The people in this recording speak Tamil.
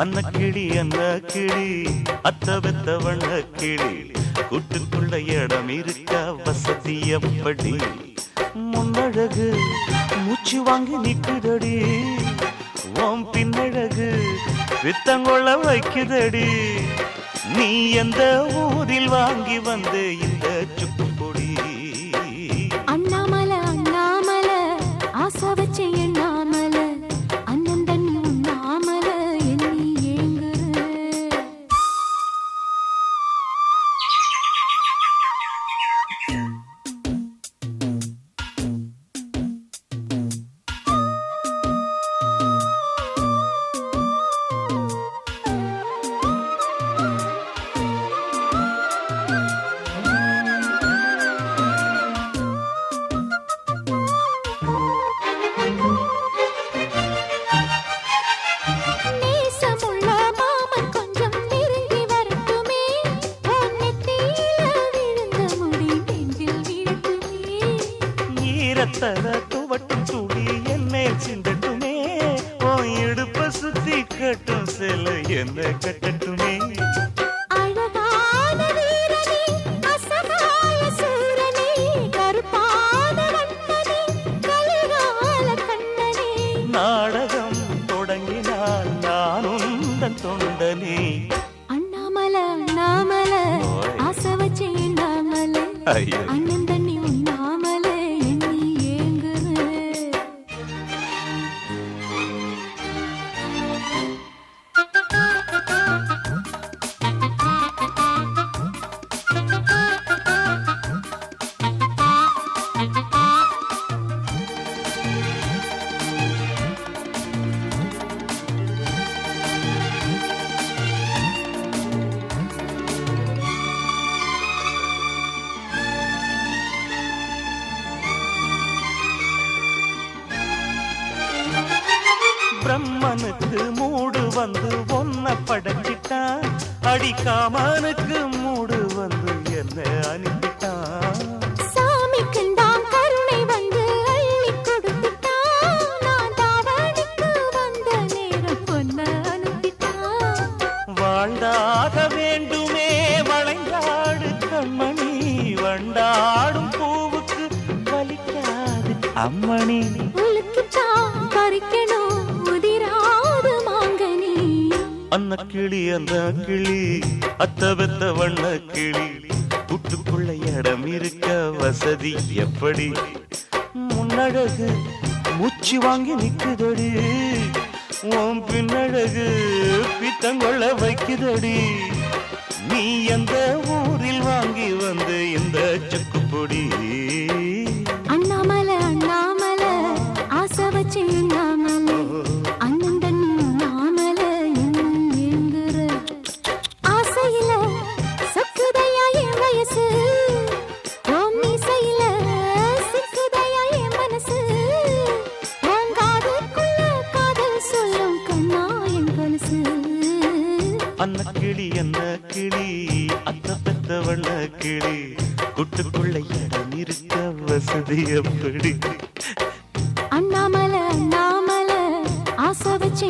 அன்ன கிளி அன்ன கிளி அத்த வெத்த வண்ண கிளி கூட்டுக்குள்ள இடம் இருக்க வசதி எப்படி முன்னழகு மூச்சு வாங்கி நிக்குதடி ஓம் பின்னழகு வித்தங்கொள்ள வைக்குதடி நீ எந்த ஊரில் வாங்கி வந்து இந்த சுக்கு பொடி அண்ணாமலை அண்ணாமலை ஆசை வச்சு எண்ணாமலை அண்ணன் தண்ணி உண்ணாமலை எண்ணி ஏங்குற துவட்டும் துளி என்னை சிந்தட்டுமே ஓ இடுப்ப சுத்தி கட்டும் செல்ல என்ன கட்டட்டுமே அழகான வீரனே அசகாய சூரனே கருப்பான வண்ணனே கலிகால கண்ணனே நாடகம் தொடங்கினால் நான் உந்தன் தொண்டனே அண்ணாமலை அண்ணாமலை ஆசை வச்சு எண்ணாமலை அண்ணன் தண்ணி உண்ணாமலை பிரம்மனுக்கு மூடு வந்து ஒன்ன படைச்சிட்டான் அடிக்காமனுக்கு மூடு வந்து என்ன அனுப்பிட்டான் சாமிக்கு தான் கருணை வந்து அள்ளி கொடுத்துட்டான் நான் தாவணிக்கு வந்த நேரம் பொன்ன அனுப்பிட்டான் வாழ்ந்தாக வேண்டுமே வளைந்தாடு கண்மணி வண்டாடும் பூவுக்கு வலிக்காது அம்மணி உலுக்குத்தான் பறிக்கணும் உதிராது மாங்கனி அன்ன கிளி அந்த கிளி அத்த வெத்த வண்ண கிளி கூட்டுக்குள்ள இடம் இருக்க வசதி எப்படி முன்னழகு மூச்சு வாங்கி நிக்குதடி உன் பின்னழகு பித்தங்கொள்ள வைக்குதடி நீ எந்த ஊரில் வாங்கி வந்து இந்த சுக்கு பொடி அண்ணாமலை அண்ணாமலை ஆசை வச்சு எண்ணாமலை அண்ணன் தண்ணி உண்ணாமலை எங்குற ஆசையில சொக்குதையா என் வயசு ஓம் மீசையில சிக்குதையா என் மனசு ஓம் காதுக்குள்ள காதல் சொல்லும் கண்ணா என் கொலுசு அன்ன கிளி என்ன கிளி அத்த பெத்த வண்ண கிளி கூட்டுக்குள்ள இடம் இருக்க வசதி எப்படி அண்ணாமலை அண்ணாமலை ஆசை வச்சு